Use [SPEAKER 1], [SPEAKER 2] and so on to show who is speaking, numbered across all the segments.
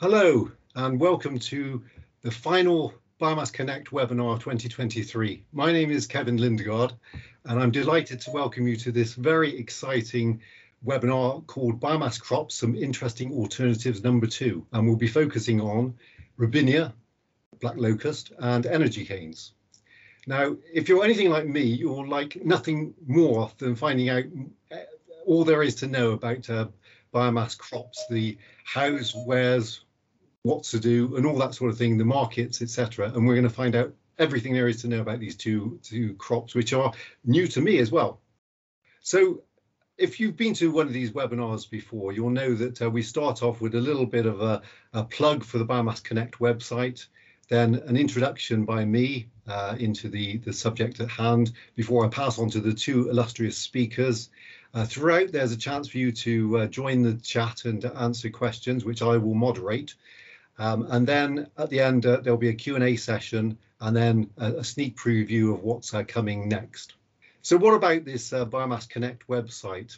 [SPEAKER 1] Hello and welcome to the final Biomass Connect webinar of 2023. My name is Kevin Lindegaard and I'm delighted to welcome you to this very exciting webinar called Biomass Crops, Some Interesting Alternatives number 2, and we'll be focusing on Robinia, Black Locust and Energy Canes. Now, if you're anything like me, you'll like nothing more than finding out all there is to know about biomass crops, the hows, wheres, what to do and all that sort of thing, the markets, etc. And we're going to find out everything there is to know about these two crops, which are new to me as well. So if you've been to one of these webinars before, you'll know that we start off with a little bit of a plug for the Biomass Connect website, then an introduction by me into the subject at hand before I pass on to the two illustrious speakers. Throughout, there's a chance for you to join the chat and answer questions, which I will moderate. And then at the end, there'll be a Q&A session and then a sneak preview of what's coming next. So what about this Biomass Connect website?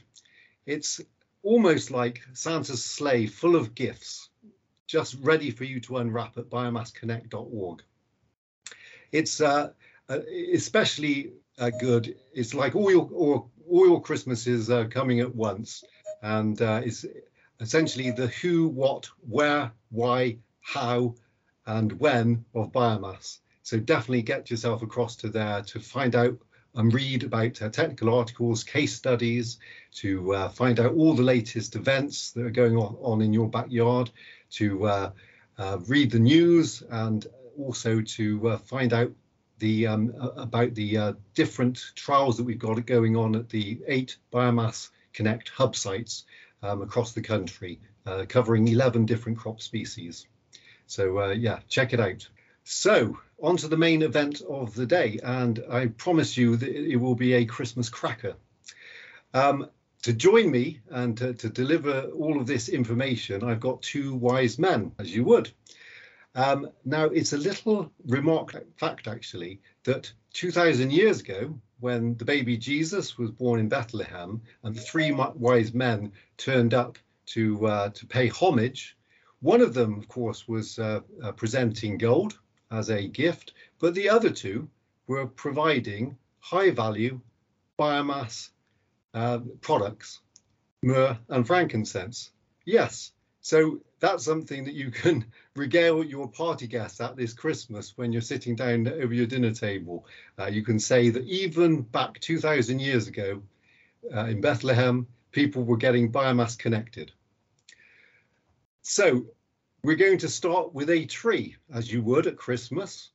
[SPEAKER 1] It's almost like Santa's sleigh full of gifts, just ready for you to unwrap at biomassconnect.org. It's especially good. It's like all your Christmases coming at once, and it's essentially the who, what, where, why, how, and when of biomass. So definitely get yourself across to there to find out and read about technical articles, case studies, to find out all the latest events that are going on in your backyard, to read the news, and also to find out about the different trials that we've got going on at the 8 Biomass Connect hub sites across the country, covering 11 different crop species. So yeah, check it out. So on to the main event of the day, and I promise you that it will be a Christmas cracker. To join me and to deliver all of this information, I've got two wise men, as you would. Now, it's a little remarkable fact, actually, that 2,000 years ago, when the baby Jesus was born in Bethlehem and the three wise men turned up to pay homage, one of them, of course, was presenting gold as a gift, but the other two were providing high-value biomass products, myrrh and frankincense. Yes, so that's something that you can regale your party guests at this Christmas when you're sitting down over your dinner table. You can say that even back 2,000 years ago in Bethlehem, people were getting biomass connected. So we're going to start with a tree, as you would at Christmas.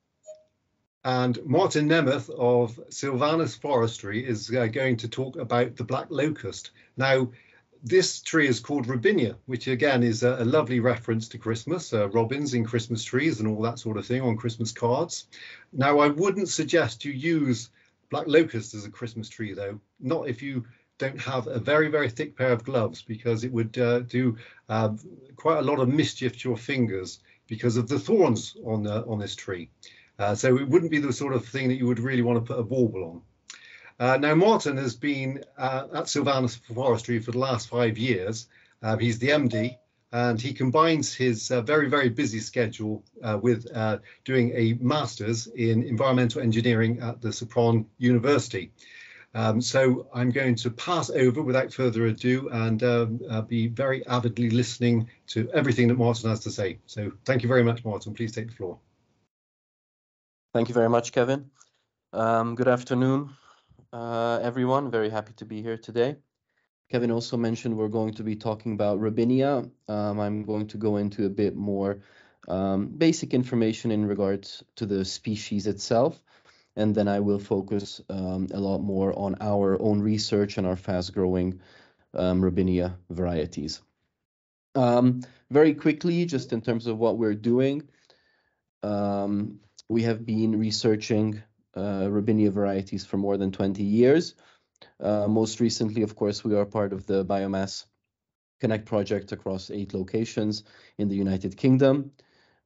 [SPEAKER 1] And Márton Németh of Silvanus Forestry is going to talk about the Black Locust. Now, this tree is called Robinia, which again is a lovely reference to Christmas, robins in Christmas trees and all that sort of thing on Christmas cards. Now, I wouldn't suggest you use Black Locust as a Christmas tree, though, not if you don't have a very, very thick pair of gloves, because it would do quite a lot of mischief to your fingers because of the thorns on this tree. So it wouldn't be the sort of thing that you would really want to put a bauble on. Now, Márton has been at Silvanus Forestry for the last 5 years. He's the MD, and he combines his very, very busy schedule with doing a master's in environmental engineering at the Sopron University. So I'm going to pass over without further ado and be very avidly listening to everything that Márton has to say. So thank you very much, Márton. Please take the floor.
[SPEAKER 2] Thank you very much, Kevin. Good afternoon, everyone. Very happy to be here today. Kevin also mentioned we're going to be talking about Robinia. I'm going to go into a bit more basic information in regards to the species itself, and then I will focus a lot more on our own research and our fast-growing Robinia varieties. Very quickly, just in terms of what we're doing, we have been researching Robinia varieties for more than 20 years. Most recently, of course, we are part of the Biomass Connect project across 8 locations in the United Kingdom.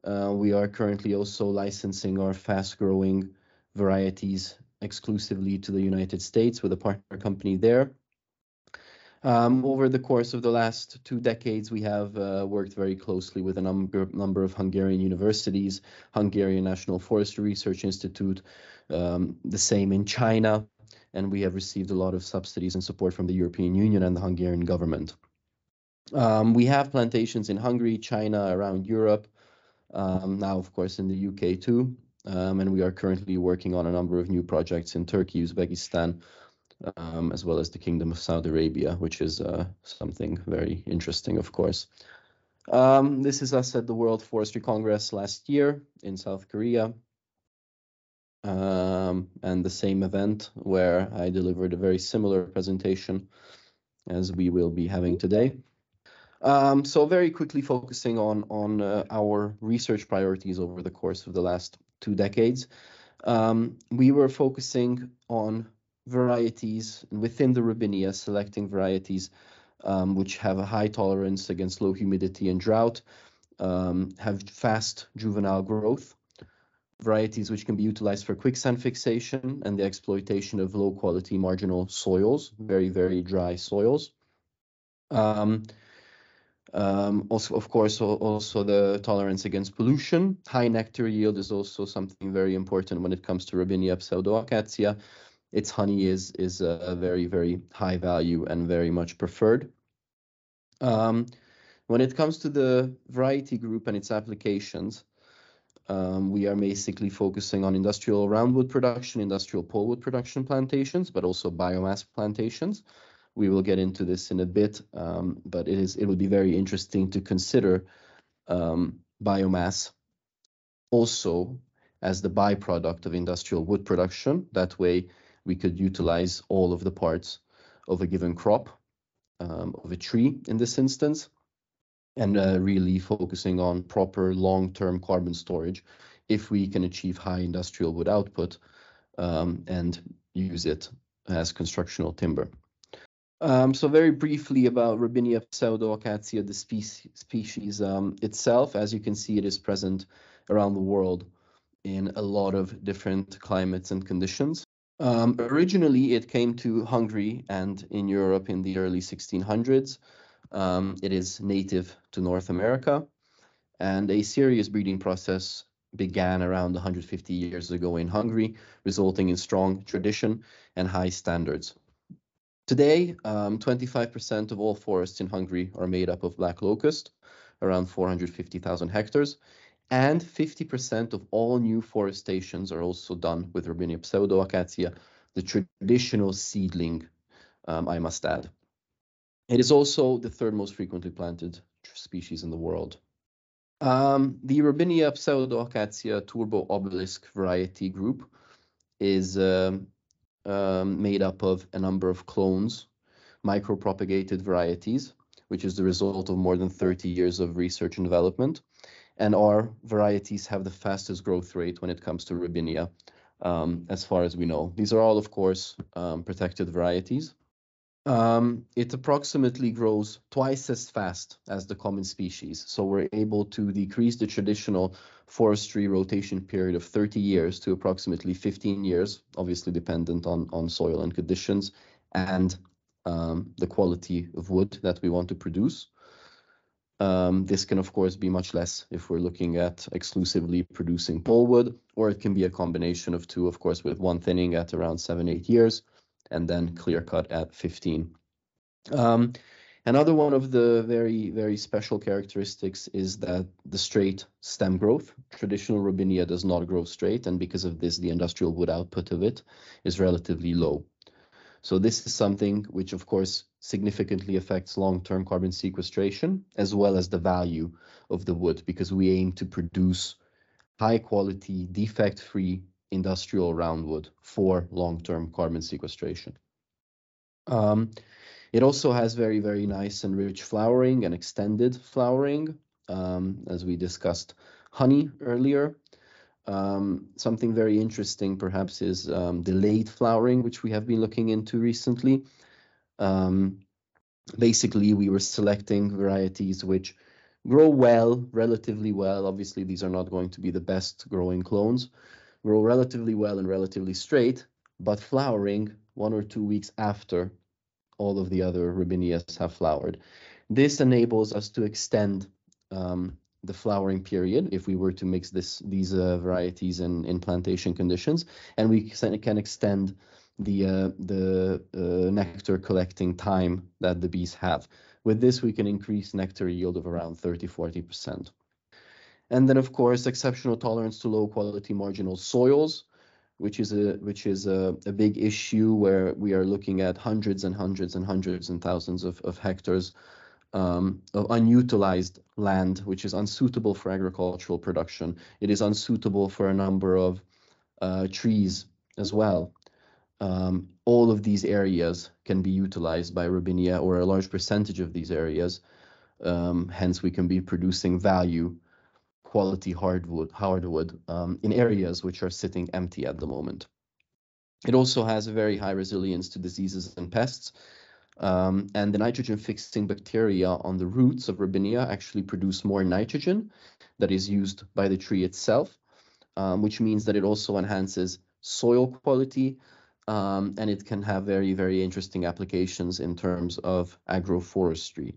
[SPEAKER 2] We are currently also licensing our fast-growing varieties exclusively to the United States with a partner company there. Over the course of the last 2 decades, we have worked very closely with a number of Hungarian universities, Hungarian National Forestry Research Institute, the same in China, and we have received a lot of subsidies and support from the European Union and the Hungarian government. We have plantations in Hungary, China, around Europe, now of course in the UK too, and we are currently working on a number of new projects in Turkey, Uzbekistan, as well as the Kingdom of Saudi Arabia, which is something very interesting, of course. This is us at the World Forestry Congress last year in South Korea, and the same event where I delivered a very similar presentation as we will be having today. So very quickly focusing on our research priorities over the course of the last 2 decades. We were focusing on varieties within the Robinia, selecting varieties which have a high tolerance against low humidity and drought, have fast juvenile growth, varieties which can be utilized for quicksand fixation and the exploitation of low quality marginal soils, very, very dry soils. Also, of course, also the tolerance against pollution. High nectar yield is also something very important when it comes to Robinia pseudoacacia. Its honey is a very, very high value and very much preferred. When it comes to the variety group and its applications, we are basically focusing on industrial roundwood production, industrial polewood production plantations, but also biomass plantations. We will get into this in a bit, but it will be very interesting to consider biomass also as the byproduct of industrial wood production. That way we could utilize all of the parts of a given crop, of a tree in this instance, and really focusing on proper long-term carbon storage if we can achieve high industrial wood output and use it as constructional timber. So very briefly about Robinia pseudoacacia, the species itself. As you can see, it is present around the world in a lot of different climates and conditions. Originally, it came to Hungary and in Europe in the early 1600s. It is native to North America, and a serious breeding process began around 150 years ago in Hungary, resulting in strong tradition and high standards. Today, 25% of all forests in Hungary are made up of Black Locust, around 450,000 hectares, and 50% of all new forestations are also done with Robinia pseudoacacia, the traditional seedling, I must add. It is also the third most frequently planted species in the world. The Robinia pseudoacacia turbo obelisk variety group is made up of a number of clones, micropropagated varieties, which is the result of more than 30 years of research and development. And our varieties have the fastest growth rate when it comes to Robinia, as far as we know. These are all, of course, protected varieties. It approximately grows twice as fast as the common species. So we're able to decrease the traditional forestry rotation period of 30 years to approximately 15 years, obviously dependent on soil and conditions and the quality of wood that we want to produce. This can, of course, be much less if we're looking at exclusively producing polewood, or it can be a combination of two, of course, with one thinning at around 7-8 years, and then clear cut at 15. Another one of the very, very special characteristics is that the straight stem growth. Traditional Robinia does not grow straight, and because of this, the industrial wood output of it is relatively low. So this is something which, of course, significantly affects long-term carbon sequestration, as well as the value of the wood, because we aim to produce high-quality, defect-free industrial roundwood for long-term carbon sequestration. It also has very, very nice and rich flowering and extended flowering, as we discussed honey earlier. Something very interesting perhaps is delayed flowering, which we have been looking into recently. Basically, we were selecting varieties which grow well, relatively well. Obviously, these are not going to be the best growing clones. Grow relatively well and relatively straight, but flowering 1 or 2 weeks after all of the other Robinias have flowered. This enables us to extend the flowering period if we were to mix these varieties in plantation conditions, and we can extend the nectar collecting time that the bees have. With this, we can increase nectar yield of around 30–40%. And then, of course, exceptional tolerance to low quality marginal soils, which is a big issue where we are looking at hundreds and hundreds and hundreds and thousands of hectares of unutilized land, which is unsuitable for agricultural production. It is unsuitable for a number of trees as well. All of these areas can be utilized by Robinia, or a large percentage of these areas. Hence, we can be producing value, quality hardwood in areas which are sitting empty at the moment. It also has a very high resilience to diseases and pests. And the nitrogen fixing bacteria on the roots of Robinia actually produce more nitrogen that is used by the tree itself, which means that it also enhances soil quality, and it can have very, very interesting applications in terms of agroforestry.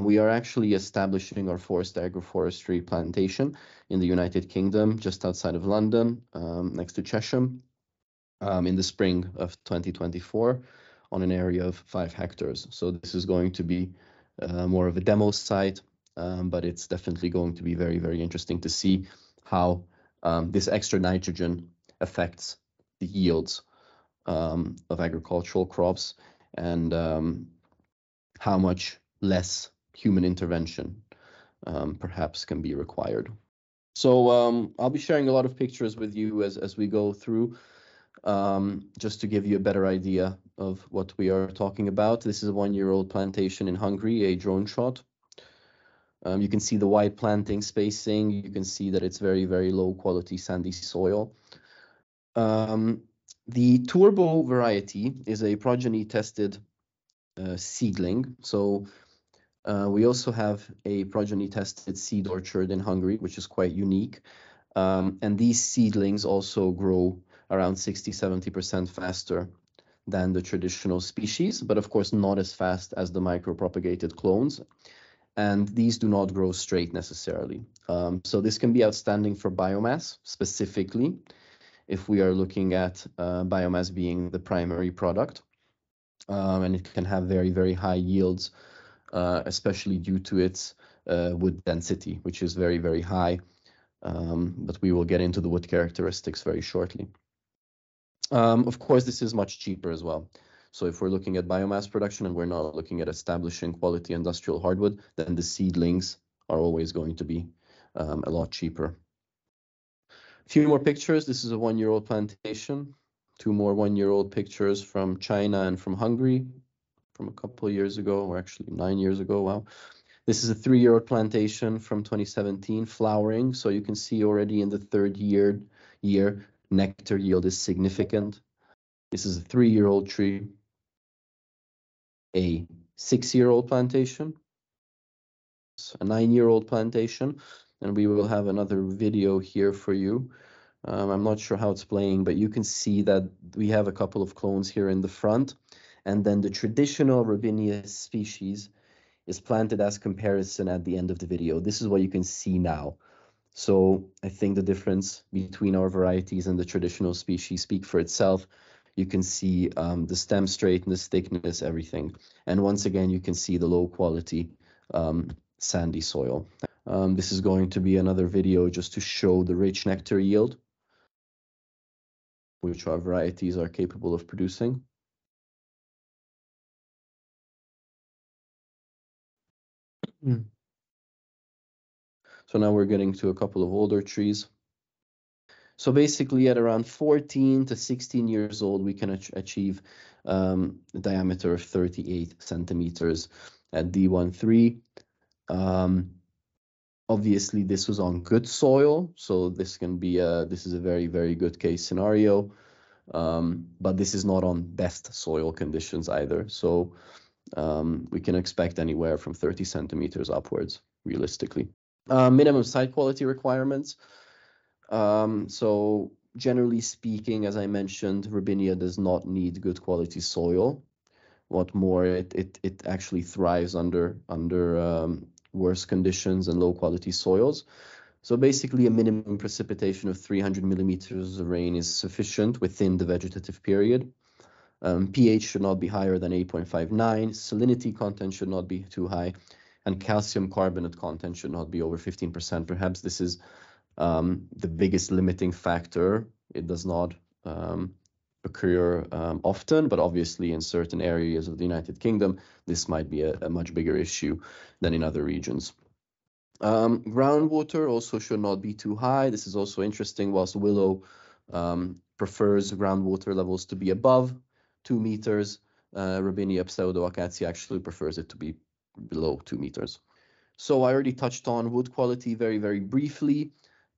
[SPEAKER 2] We are actually establishing our forest agroforestry plantation in the United Kingdom, just outside of London, next to Chesham, in the spring of 2024 on an area of 5 hectares. So this is going to be more of a demo site, but it's definitely going to be very, very interesting to see how this extra nitrogen affects the yields of agricultural crops, and how much less human intervention perhaps can be required. So I'll be sharing a lot of pictures with you as we go through, just to give you a better idea of what we are talking about. This is a 1-year-old plantation in Hungary, a drone shot. You can see the wide planting spacing. You can see that it's very, very low quality sandy soil. The Turbo variety is a progeny tested seedling. So we also have a progeny tested seed orchard in Hungary, which is quite unique. And these seedlings also grow around 60–70% faster than the traditional species, but of course not as fast as the micropropagated clones. And these do not grow straight necessarily. So this can be outstanding for biomass specifically, if we are looking at biomass being the primary product. And it can have very, very high yields, especially due to its wood density, which is very, very high. But we will get into the wood characteristics very shortly. Of course, this is much cheaper as well. So if we're looking at biomass production and we're not looking at establishing quality industrial hardwood, then the seedlings are always going to be a lot cheaper. A few more pictures. This is a 1-year-old plantation. 2 more 1-year-old pictures from China and from Hungary from a couple of years ago, or actually 9 years ago. Wow. This is a 3-year-old plantation from 2017, flowering. So you can see already in the 3rd year, nectar yield is significant. This is a 3-year-old tree. A 6-year-old plantation. A 9-year-old plantation. And we will have another video here for you. I'm not sure how it's playing, but you can see that we have a couple of clones here in the front. And then the traditional Robinia species is planted as comparison at the end of the video. This is what you can see now. So I think the difference between our varieties and the traditional species speak for itself. You can see the stem straightness, thickness, everything. And once again, you can see the low quality sandy soil. This is going to be another video just to show the rich nectar yield, which our varieties are capable of producing. So now we're getting to a couple of older trees. So basically at around 14 to 16 years old, we can achieve a diameter of 38 centimeters at D13. Obviously, this was on good soil, so this is a very, very good case scenario. But this is not on best soil conditions either. So we can expect anywhere from 30 centimeters upwards, realistically. Minimum site quality requirements. So generally speaking, as I mentioned, Robinia does not need good quality soil. What more, it actually thrives under worse conditions and low quality soils. So basically, a minimum precipitation of 300 millimeters of rain is sufficient within the vegetative period. pH should not be higher than 8.59. Salinity content should not be too high, and calcium carbonate content should not be over 15%. Perhaps this is the biggest limiting factor. It does not occur often, but obviously in certain areas of the United Kingdom, this might be a much bigger issue than in other regions. Groundwater also should not be too high. This is also interesting. Whilst willow prefers groundwater levels to be above 2 meters, Robinia pseudoacacia actually prefers it to be below 2 meters. So I already touched on wood quality very, very briefly.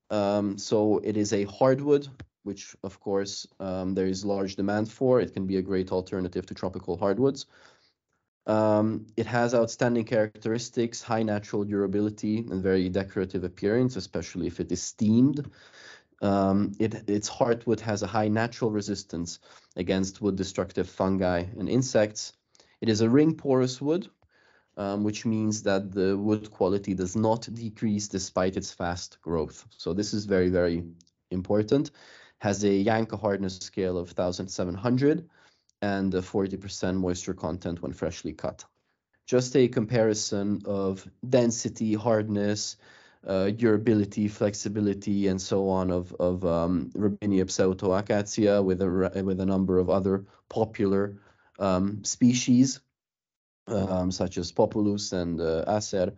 [SPEAKER 2] So it is a hardwood, which of course there is large demand for. It can be a great alternative to tropical hardwoods. It has outstanding characteristics, high natural durability, and very decorative appearance, especially if it is steamed. Its hardwood has a high natural resistance against wood-destructive fungi and insects. It is a ring porous wood, which means that the wood quality does not decrease despite its fast growth. So this is very, very important. Has a Janka hardness scale of 1700 and a 40% moisture content when freshly cut. Just a comparison of density, hardness, durability, flexibility, and so on of Robinia pseudoacacia with a number of other popular species, such as Populus and Acer,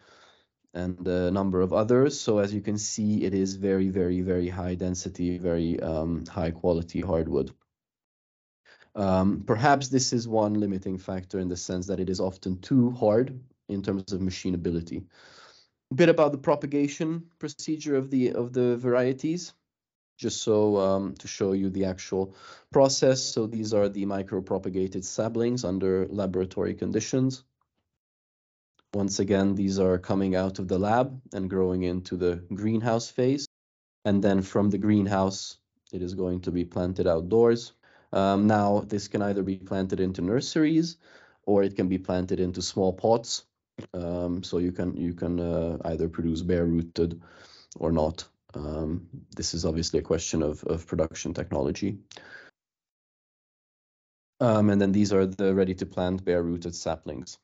[SPEAKER 2] and a number of others. So as you can see, it is very, very, very high density, very high quality hardwood. Perhaps this is one limiting factor in the sense that it is often too hard in terms of machinability. A bit about the propagation procedure of the varieties, just so to show you the actual process. So these are the micropropagated saplings under laboratory conditions. Once again, these are coming out of the lab and growing into the greenhouse phase. And then from the greenhouse, it is going to be planted outdoors. Now, this can either be planted into nurseries or it can be planted into small pots. So you can either produce bare-rooted or not. This is obviously a question of production technology. And then these are the ready-to-plant bare-rooted saplings.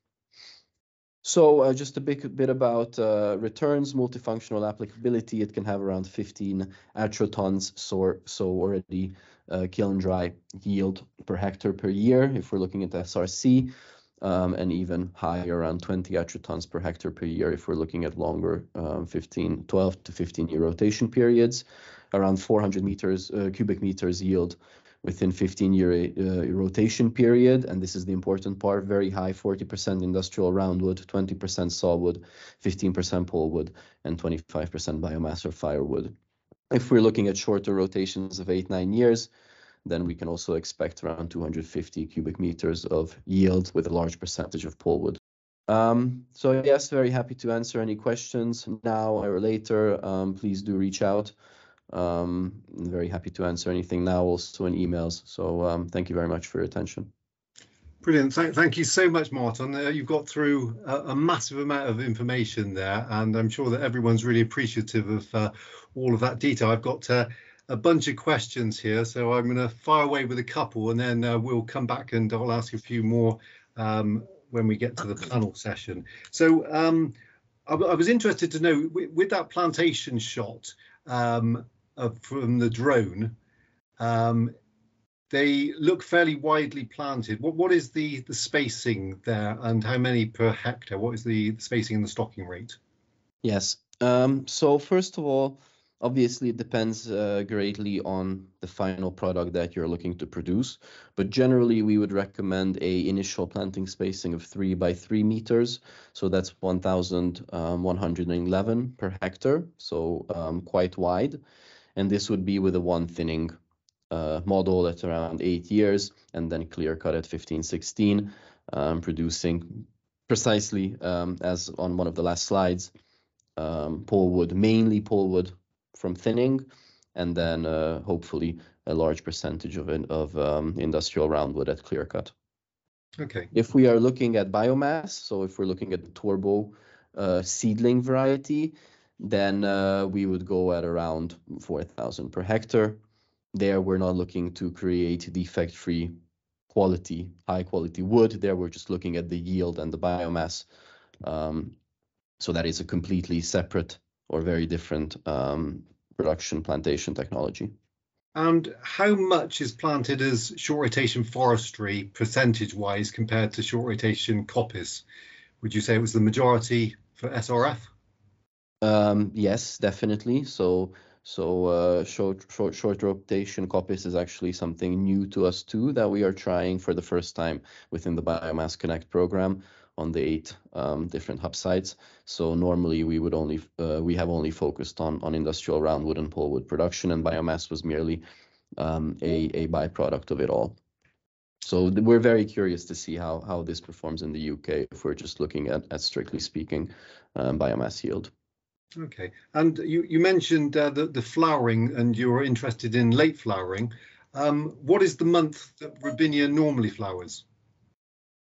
[SPEAKER 2] So just a bit about returns, multifunctional applicability. It can have around 15 atratons, so already kiln dry yield per hectare per year if we're looking at SRC, and even higher, around 20 atratons per hectare per year if we're looking at longer 12 to 15 year rotation periods, around 400 cubic meters yield within 15-year rotation period. And this is the important part, very high, 40% industrial roundwood, 20% sawwood, 15% polewood, and 25% biomass or firewood. If we're looking at shorter rotations of 8-9 years, then we can also expect around 250 cubic meters of yield with a large percentage of polewood. So yes, very happy to answer any questions now or later. Please do reach out. I'm very happy to answer anything now, also in emails. So thank you very much for your attention.
[SPEAKER 1] Brilliant. Thank you so much, Márton. You've got through a massive amount of information there, and I'm sure that everyone's really appreciative of all of that detail. I've got a bunch of questions here, so I'm going to fire away with a couple, and then we'll come back and I'll ask a few more when we get to the panel session. So I was interested to know, with that plantation shot from the drone, they look fairly widely planted. What is the spacing there, and how many per hectare? What is the spacing and the stocking rate?
[SPEAKER 2] Yes. So first of all, obviously it depends greatly on the final product that you're looking to produce, but generally we would recommend a initial planting spacing of 3 by 3 meters. So that's 1,111 per hectare, so quite wide. And this would be with a one thinning model at around 8 years, and then clear cut at 15-16, producing precisely as on one of the last slides, polewood, mainly polewood from thinning, and then hopefully a large percentage of industrial roundwood at clear cut.
[SPEAKER 1] Okay.
[SPEAKER 2] If we are looking at biomass, so if we're looking at the turbo seedling variety, then we would go at around 4,000 per hectare. There, we're not looking to create defect-free quality, high-quality wood. There, we're just looking at the yield and the biomass. So that is a completely separate or very different production plantation technology.
[SPEAKER 1] And how much is planted as short rotation forestry percentage-wise compared to short rotation coppice? Would you say it was the majority for SRF?
[SPEAKER 2] Yes, definitely. So short rotation coppice is actually something new to us too, that we are trying for the first time within the Biomass Connect program on the 8 different hub sites. So normally we would only we have only focused on industrial roundwood and polewood production, and biomass was merely a byproduct of it all. So we're very curious to see how this performs in the UK if we're just looking at strictly speaking biomass yield.
[SPEAKER 1] Okay, and you mentioned the flowering, and you're interested in late flowering. What is the month that Robinia normally flowers?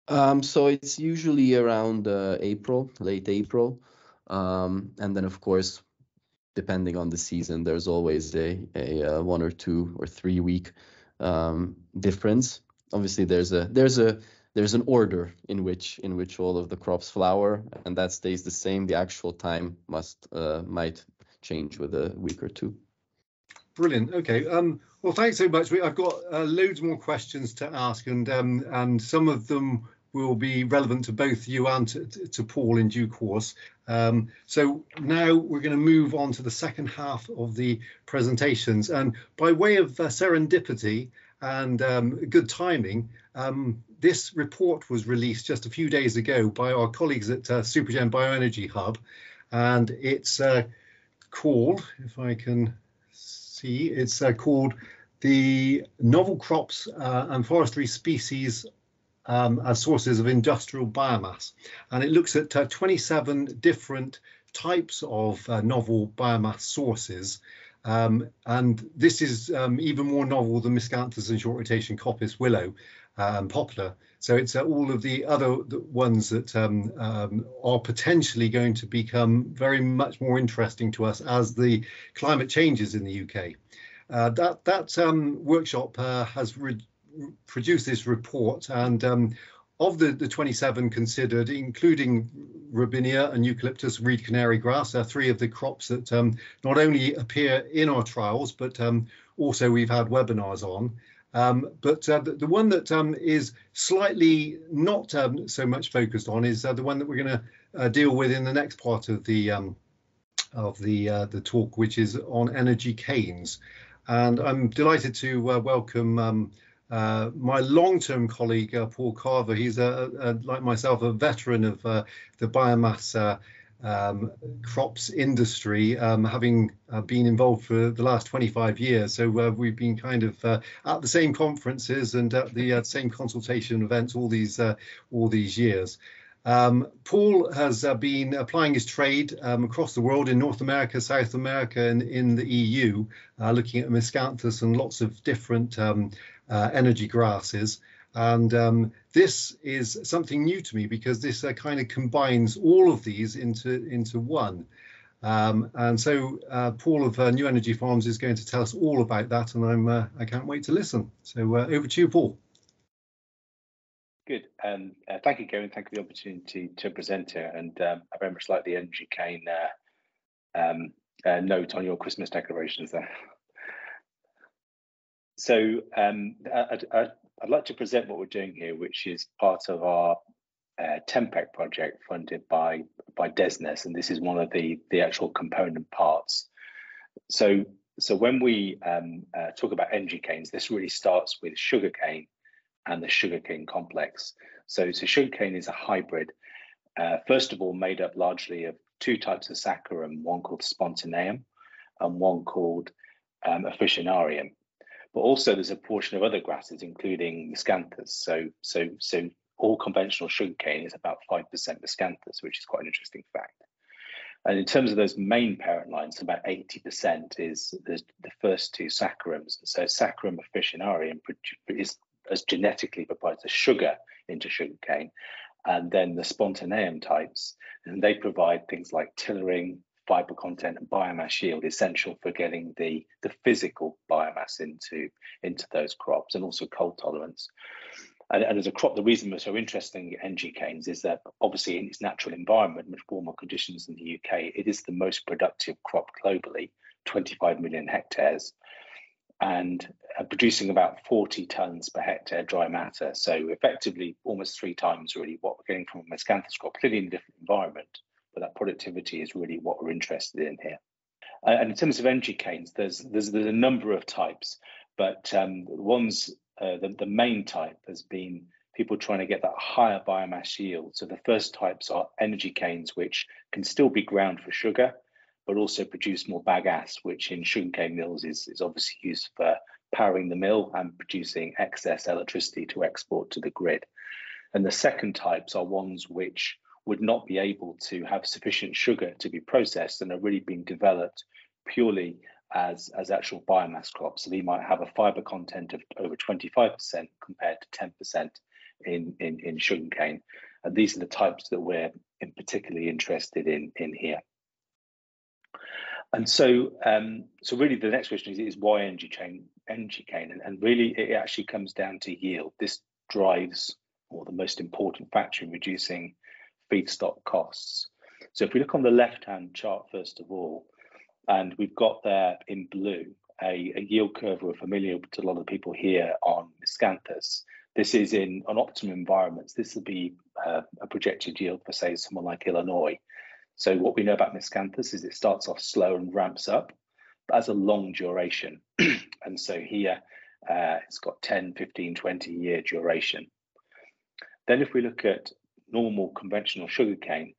[SPEAKER 2] So it's usually around April, late April. And then, of course, depending on the season, there's always a 1 or 2 or 3 week difference. Obviously, there's an order in which all of the crops flower, and that stays the same. The actual time might change with a week or 2.
[SPEAKER 1] Brilliant. Okay. Well, thanks so much. I've got loads more questions to ask, and some of them will be relevant to both you and to Paul in due course. So now we're going to move on to the second half of the presentations, and by way of serendipity and good timing, this report was released just a few days ago by our colleagues at Supergen Bioenergy Hub, and it's called, if I can see, it's called the Novel Crops and Forestry Species as Sources of Industrial Biomass. And it looks at 27 different types of novel biomass sources. And this is even more novel than Miscanthus and short rotation coppice, willow and poplar. So it's all of the other ones that are potentially going to become very much more interesting to us as the climate changes in the UK. That workshop has produced this report, and of the 27 considered, including Robinia and eucalyptus, reed canary grass, are 3 of the crops that not only appear in our trials, but also we've had webinars on. But the one that is slightly not so much focused on is the one that we're going to deal with in the next part of the talk, which is on energy canes. And I'm delighted to welcome my long-term colleague, Paul Carver. He's, like myself, a veteran of the biomass crops industry, having been involved for the last 25 years. So we've been kind of at the same conferences and at the same consultation events all these years. Paul has been applying his trade across the world in North America, South America, and in the EU, looking at Miscanthus and lots of different energy grasses. And this is something new to me because this kind of combines all of these into one. And so Paul of New Energy Farms is going to tell us all about that, and I can't wait to listen. So over to you, Paul.
[SPEAKER 3] Good. Thank you, Kevin. Thank you for the opportunity to present here. And I very much like the energy cane note on your Christmas decorations there. So I'd like to present what we're doing here, which is part of our TEMPEC project funded by DESNES, and this is one of the actual component parts. So when we talk about energy canes, this really starts with sugarcane and the sugarcane complex. So sugarcane is a hybrid, first of all, made up largely of 2 types of saccharum, one called spontaneum and one called officinarium. But also there's a portion of other grasses, including miscanthus. So all conventional sugarcane is about 5% miscanthus, which is quite an interesting fact. And in terms of those main parent lines, about 80% is the first 2 saccharums. So saccharum officinarium is as genetically provides the sugar into sugarcane. And then the spontaneum types, and they provide things like tillering, fiber content, and biomass yield, essential for getting the physical biomass into those crops, and also cold tolerance. And as a crop, the reason we're so interested in energy canes is that obviously in its natural environment, with warmer conditions in the UK, it is the most productive crop globally, 25 million hectares, and producing about 40 tons per hectare dry matter. So effectively almost 3 times really what we're getting from a miscanthus crop, clearly in a different environment, but that productivity is really what we're interested in here. And in terms of energy canes, there's a number of types, but the main type has been people trying to get that higher biomass yield. So the first types are energy canes, which can still be ground for sugar, but also produce more bagasse, which in sugarcane mills is obviously used for powering the mill and producing excess electricity to export to the grid. And the second types are ones which would not be able to have sufficient sugar to be processed and are really being developed purely as actual biomass crops. So they might have a fiber content of over 25% compared to 10% in sugarcane. And these are the types that we're particularly interested in here. And so really the next question is why energy cane? And really it actually comes down to yield. This drives, or the most important factor in reducing feedstock costs. So if we look on the left-hand chart first of all, and we've got there in blue a yield curve we're familiar to a lot of people here on Miscanthus. This is on optimum environments. This will be a projected yield for, say, someone like Illinois. So what we know about Miscanthus is it starts off slow and ramps up, but has a long duration. And so here it's got 10, 15, 20 year duration. Then if we look at normal conventional sugarcane,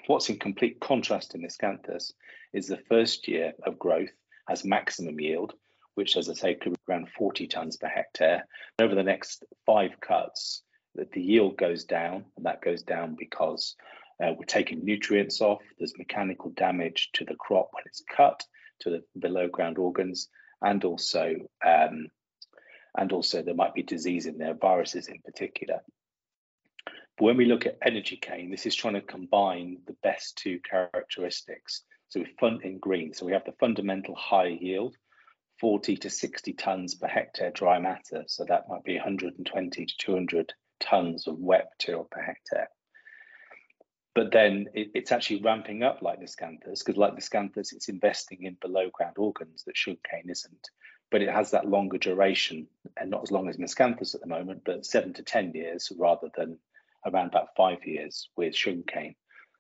[SPEAKER 3] what's in complete contrast to Miscanthus is the first year of growth has maximum yield, which, as I say, could be around 40 tons per hectare. Over the next 5 cuts, the yield goes down, and that goes down because we're taking nutrients off. There's mechanical damage to the crop when it's cut, to the below ground organs, and also there might be disease in there, viruses in particular. But when we look at energy cane, this is trying to combine the best 2 characteristics. So in green, so we have the fundamental high yield, 40 to 60 tons per hectare dry matter. So that might be 120 to 200 tons of wet material per hectare. But then it's actually ramping up like Miscanthus, because like Miscanthus, it's investing in below ground organs that sugarcane isn't. But it has that longer duration, and not as long as Miscanthus at the moment, but 7 to 10 years rather than around about 5 years with sugarcane.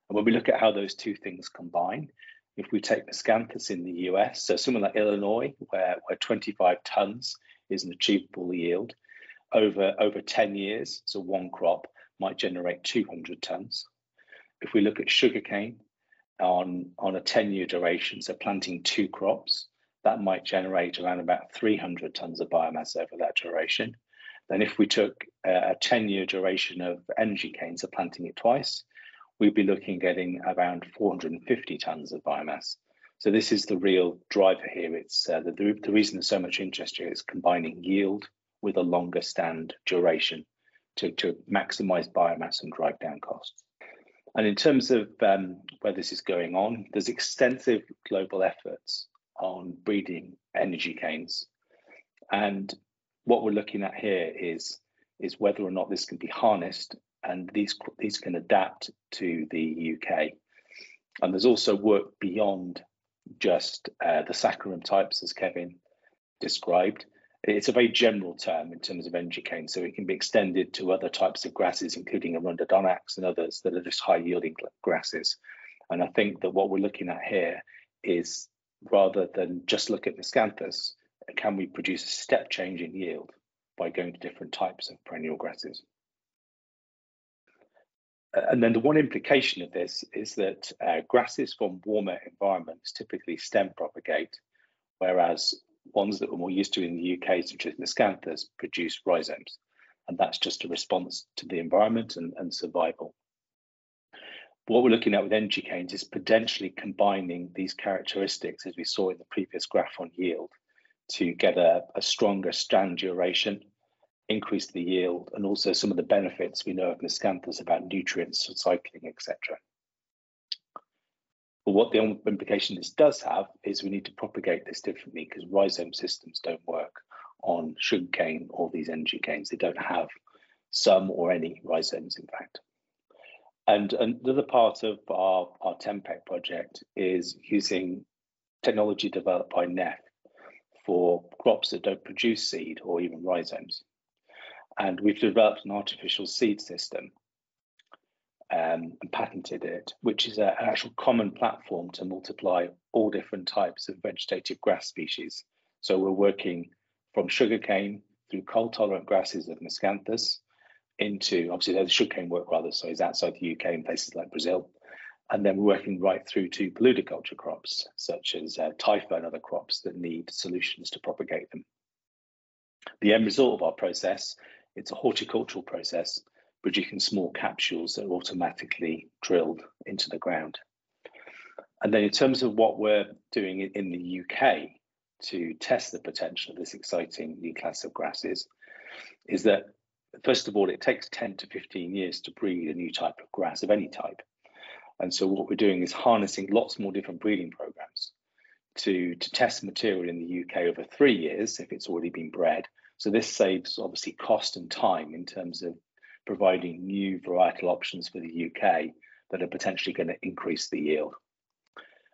[SPEAKER 3] And when we look at how those 2 things combine, if we take Miscanthus in the US, so somewhere like Illinois, where 25 tons is an achievable yield, over 10 years, so one crop might generate 200 tons. If we look at sugarcane on a 10-year duration, so planting 2 crops, that might generate around about 300 tons of biomass over that duration. Then if we took a 10-year duration of energy cane, so planting it twice, we'd be looking at getting around 450 tons of biomass. So this is the real driver here. It's the reason there's so much interest here is combining yield with a longer stand duration to maximize biomass and drive down costs. And in terms of where this is going on, there's extensive global efforts on breeding energy canes. And what we're looking at here is whether or not this can be harnessed, and these can adapt to the UK. And there's also work beyond just the saccharum types, as Kevin described. It's a very general term in terms of energy cane, so it can be extended to other types of grasses, including Arundodonax and others that are just high-yielding grasses. And I think that what we're looking at here is, rather than just look at Miscanthus, can we produce a step change in yield by going to different types of perennial grasses? And then the one implication of this is that grasses from warmer environments typically stem propagate, whereas ones that we're more used to in the UK, such as Miscanthus, produce rhizomes. And that's just a response to the environment and survival. What we're looking at with energy canes is potentially combining these characteristics, as we saw in the previous graph on yield, to get a stronger stand duration increase the yield, and also some of the benefits we know of Miscanthus about nutrients, cycling, etc. But what the implication this does have is we need to propagate this differently, because rhizome systems don't work on sugarcane or these energy canes. They don't have some or any rhizomes, in fact. And another part of our TEMPEC project is using technology developed by Németh for crops that don't produce seed or even rhizomes. And we've developed an artificial seed system and patented it, which is an actual common platform to multiply all different types of vegetative grass species. So we're working from sugarcane through cold-tolerant grasses of Miscanthus into, obviously the sugarcane work rather, so it's outside the UK in places like Brazil. And then we're working right through to paludiculture crops, such as typha and other crops that need solutions to propagate them. The end result of our process, it's a horticultural process, producing small capsules that are automatically drilled into the ground. And then in terms of what we're doing in the UK to test the potential of this exciting new class of grasses, is that, first of all, it takes 10 to 15 years to breed a new type of grass of any type. And so what we're doing is harnessing lots more different breeding programs to test material in the UK over 3 years if it's already been bred. So this saves obviously cost and time in terms of providing new varietal options for the UK that are potentially going to increase the yield.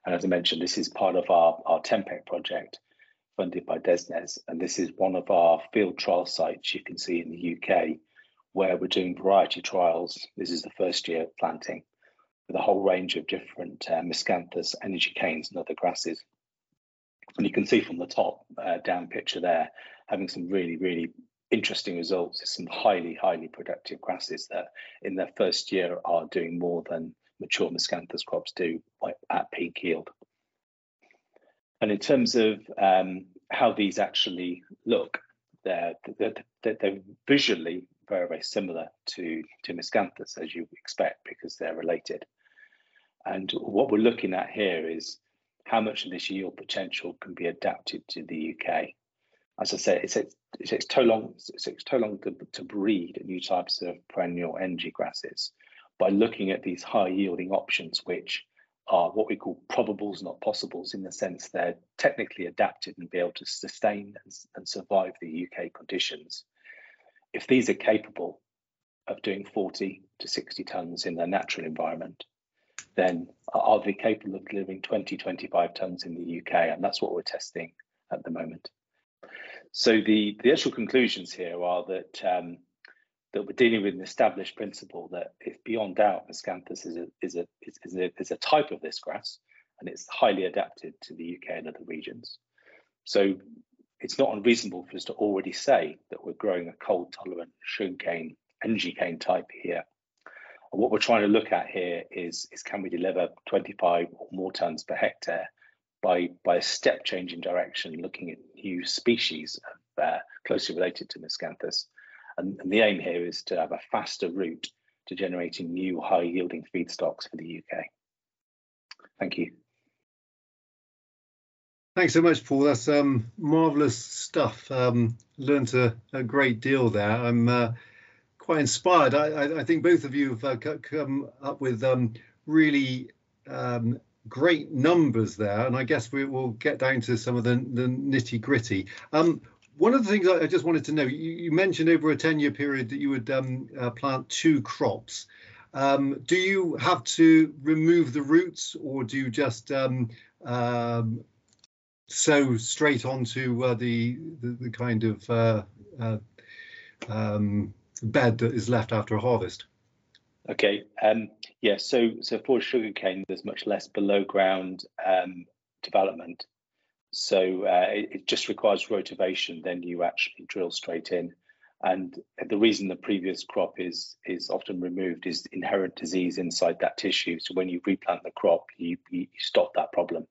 [SPEAKER 3] And as I mentioned, this is part of our TEMPEC project funded by DESNZ, and this is one of our field trial sites you can see in the UK where we're doing variety trials. This is the first year of planting with a whole range of different Miscanthus, energy canes and other grasses. And you can see from the top down picture there, having some really, really interesting results. There's some highly, highly productive grasses that in their first year are doing more than mature Miscanthus crops do at peak yield. And in terms of how these actually look, they're visually very, very similar to Miscanthus, as you expect, because they're related. And what we're looking at here is how much of this yield potential can be adapted to the UK. As I said, it takes too long to breed new types of perennial energy grasses. By looking at these high yielding options, which are what we call probables, not possibles, in the sense they're technically adapted and be able to sustain and survive the UK conditions. If these are capable of doing 40 to 60 tonnes in their natural environment, then are they capable of delivering 20, 25 tonnes in the UK? And that's what we're testing at the moment. So the actual conclusions here are that that we're dealing with an established principle that it's beyond doubt Miscanthus is a type of this grass, and it's highly adapted to the UK and other regions. So it's not unreasonable for us to already say that we're growing a cold tolerant sugarcane, energy cane type here. And what we're trying to look at here is can we deliver 25 or more tonnes per hectare by a step change in direction, looking at new species closely related to Miscanthus. And the aim here is to have a faster route to generating new high yielding feedstocks for the UK. Thank you.
[SPEAKER 1] Thanks so much, Paul. That's marvellous stuff. Learned a great deal there. I'm quite inspired. I think both of you have come up with really great numbers there, and I guess we will get down to some of the nitty gritty. One of the things I just wanted to know, you mentioned over a 10-year period that you would plant 2 crops. Do you have to remove the roots, or do you just sow straight onto the kind of bed that is left after a harvest?
[SPEAKER 3] Okay, yeah, so for sugarcane, there's much less below ground development. So it just requires rotivation, then you actually drill straight in. And the reason the previous crop is often removed is inherent disease inside that tissue. So when you replant the crop, you stop that problem.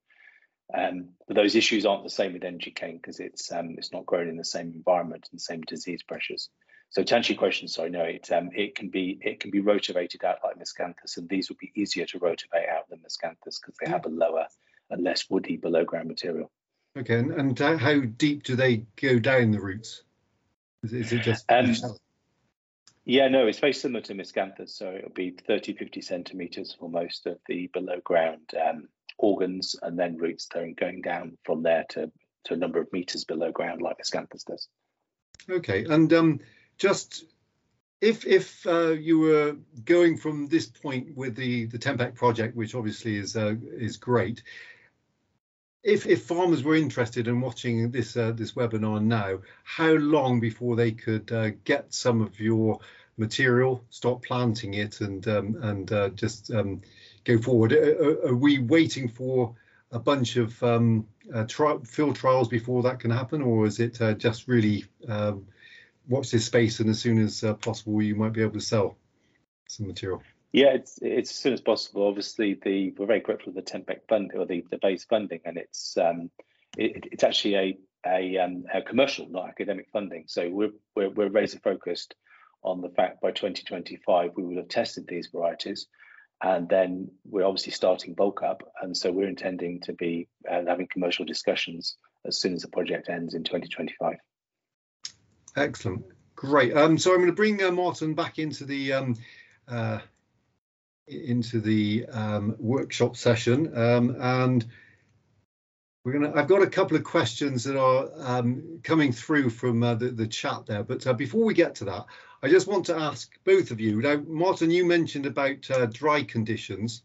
[SPEAKER 3] But those issues aren't the same with energy cane because it's not grown in the same environment and same disease pressures. So to answer your question, sorry, no, it can be rotivated out like Miscanthus, and these would be easier to rotivate out than Miscanthus because they have a lower and less woody below ground material.
[SPEAKER 1] Okay, and how deep do they go down the roots? Is it just?
[SPEAKER 3] Yeah, no, it's very similar to Miscanthus. So it'll be 30, 50 centimeters for most of the below ground organs, and then roots going down from there to a number of meters below ground, like Miscanthus does.
[SPEAKER 1] Okay, and just if you were going from this point with the Tempec project, which obviously is great, if farmers were interested in watching this webinar now, how long before they could get some of your material, start planting it, and just go forward? Are we waiting for a bunch of field trials before that can happen, or is it just really watch this space, and as soon as possible you might be able to sell some material?
[SPEAKER 3] Yeah, it's as soon as possible. Obviously, we're very grateful for the Tempec fund, or the base funding, and it's actually a commercial, not academic funding. So we're razor focused on the fact by 2025 we will have tested these varieties, and then we're obviously starting bulk up, and so we're intending to be having commercial discussions as soon as the project ends in 2025.
[SPEAKER 1] Excellent, great. So I'm going to bring Márton back into the workshop session, and I've got a couple of questions that are coming through from the chat there, but before we get to that, I just want to ask both of you. Now, Márton, you mentioned about dry conditions,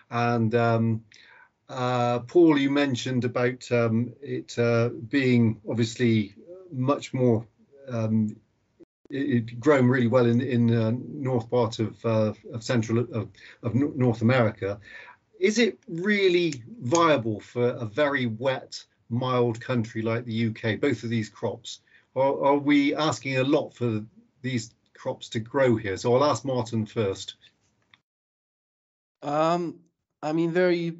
[SPEAKER 1] and Paul, you mentioned about it being obviously much more grown really well in north part of central of North America. Is it really viable for a very wet, mild country like the UK, both of these crops? Or are we asking a lot for these crops to grow here? So I'll ask Márton first.
[SPEAKER 2] I mean, very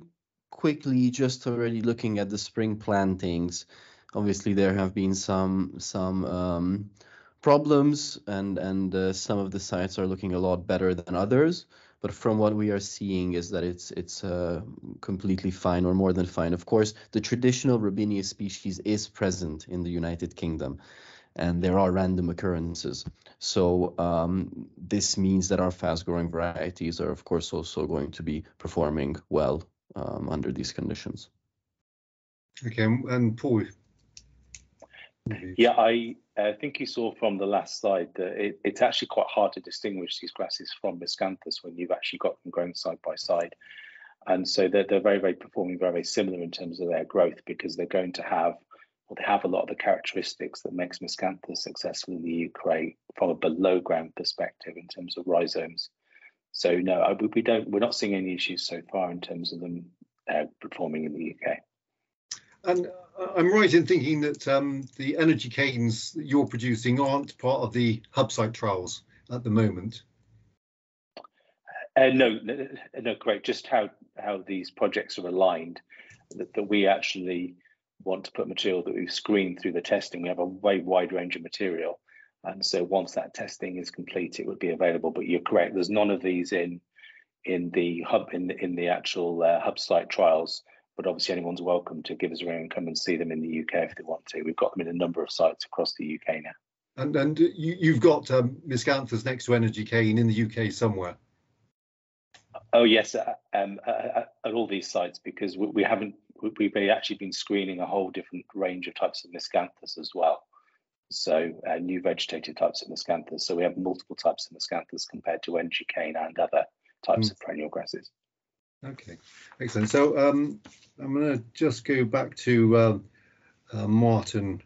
[SPEAKER 2] quickly, just already looking at the spring plantings, obviously there have been some problems, and some of the sites are looking a lot better than others. But from what we are seeing is that it's completely fine, or more than fine. Of course, the traditional Robinia species is present in the United Kingdom, and there are random occurrences. So this means that our fast-growing varieties are, of course, also going to be performing well under these conditions.
[SPEAKER 1] Okay, and Paul.
[SPEAKER 3] Yeah, I think you saw from the last slide that it's actually quite hard to distinguish these grasses from Miscanthus when you've actually got them growing side by side. And so they're very performing very similar in terms of their growth, because they're going to have, well, they have a lot of the characteristics that makes Miscanthus successful in the UK from a below ground perspective in terms of rhizomes. So no, we're not seeing any issues so far in terms of them performing in the UK.
[SPEAKER 1] And I'm right in thinking that the energy canes that you're producing aren't part of the hub site trials at the moment?
[SPEAKER 3] No, correct. Just how these projects are aligned, that we actually want to put material that we've screened through the testing. We have a very wide range of material, and so once that testing is complete, it would be available. But you're correct. There's none of these in the hub in the actual hub site trials. But obviously, anyone's welcome to give us a ring and come and see them in the UK if they want to. We've got them in a number of sites across the UK now.
[SPEAKER 1] And you've got Miscanthus next to energy cane in the UK somewhere?
[SPEAKER 3] Oh yes, at all these sites, because we've actually been screening a whole different range of types of Miscanthus as well. So new vegetative types of Miscanthus. So we have multiple types of Miscanthus compared to energy cane and other types of perennial grasses.
[SPEAKER 1] Okay, excellent. So I'm going to just go back to Márton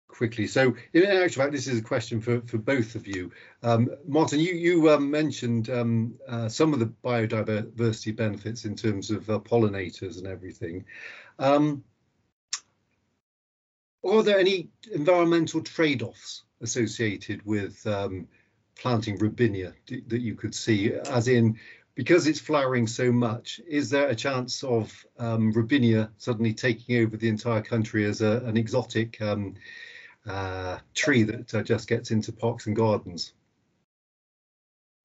[SPEAKER 1] quickly. So in actual fact, this is a question for both of you. Márton, you mentioned some of the biodiversity benefits in terms of pollinators and everything. Are there any environmental trade-offs associated with planting Robinia that you could see, as in, because it's flowering so much, is there a chance of Robinia suddenly taking over the entire country as an exotic tree that just gets into parks and gardens?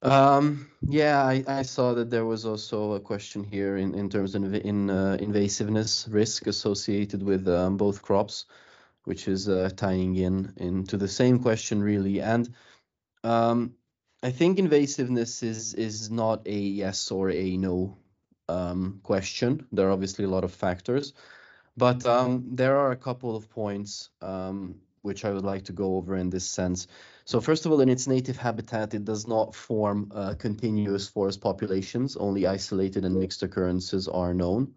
[SPEAKER 2] Yeah, I saw that there was also a question here in terms of invasiveness risk associated with both crops. which is tying into the same question really. And I think invasiveness is not a yes or a no question. There are obviously a lot of factors, but there are a couple of points which I would like to go over in this sense. So first of all, in its native habitat, it does not form continuous forest populations. Only isolated and mixed occurrences are known.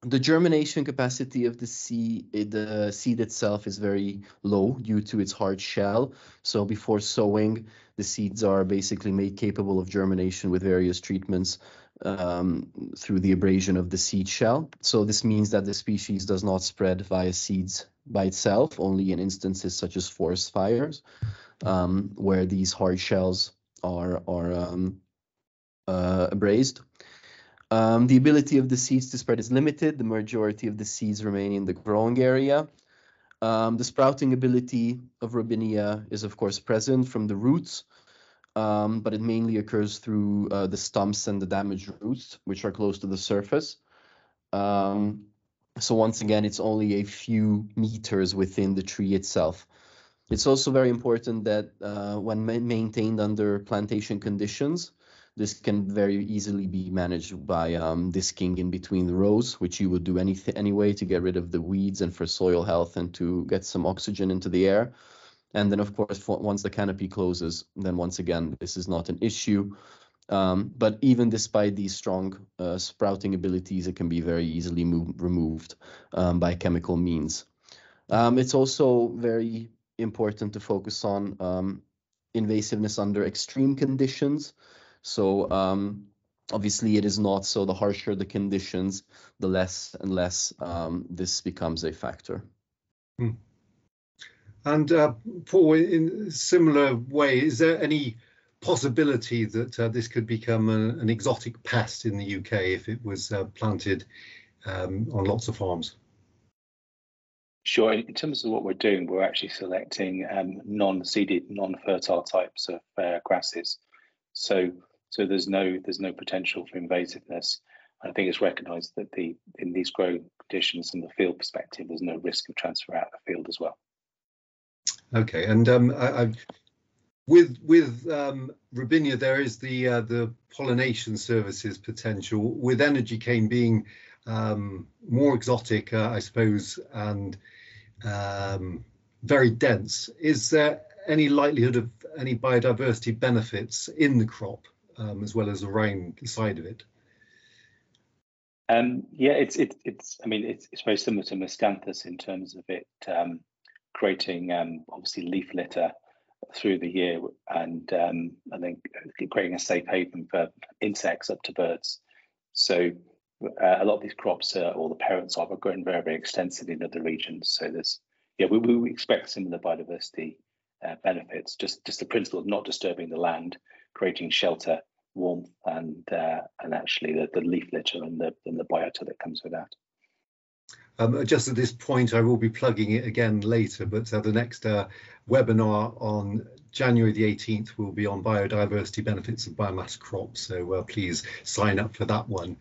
[SPEAKER 2] The germination capacity of the seed itself is very low due to its hard shell. So before sowing, the seeds are basically made capable of germination with various treatments through the abrasion of the seed shell. So this means that the species does not spread via seeds by itself, only in instances such as forest fires, where these hard shells are abrased. The ability of the seeds to spread is limited. The majority of the seeds remain in the growing area. The sprouting ability of Robinia is, of course, present from the roots, but it mainly occurs through the stumps and the damaged roots, which are close to the surface. So once again, it's only a few meters within the tree itself. It's also very important that when maintained under plantation conditions, this can very easily be managed by disking in between the rows, which you would do anyway to get rid of the weeds and for soil health and to get some oxygen into the air. And then, of course, once the canopy closes, then once again, this is not an issue. But even despite these strong sprouting abilities, it can be very easily removed by chemical means. It's also very important to focus on invasiveness under extreme conditions. So obviously it is not, so the harsher the conditions, the less and less this becomes a factor.
[SPEAKER 1] And Paul, in a similar way, is there any possibility that this could become an exotic pest in the UK if it was planted on lots of farms?
[SPEAKER 3] Sure. In terms of what we're doing, we're actually selecting non-seeded, non-fertile types of grasses. So there's no potential for invasiveness. I think it's recognised that in these growing conditions, from the field perspective, there's no risk of transfer out of the field as well.
[SPEAKER 1] Okay, and with Robinia, there is the pollination services potential. With energy cane being more exotic, I suppose, and very dense, is there any likelihood of any biodiversity benefits in the crop as well as around the side of it?
[SPEAKER 3] Yeah, it's very similar to Miscanthus in terms of it creating obviously leaf litter through the year and then creating a safe haven for insects up to birds. So a lot of these crops or the parents are growing very, very extensively in other regions. So we expect similar biodiversity benefits. Just the principle of not disturbing the land, creating shelter, warmth, and actually the leaf litter and the biota that comes with that.
[SPEAKER 1] Just at this point, I will be plugging it again later, but the next webinar on January the 18th will be on biodiversity benefits of biomass crops, so please sign up for that one.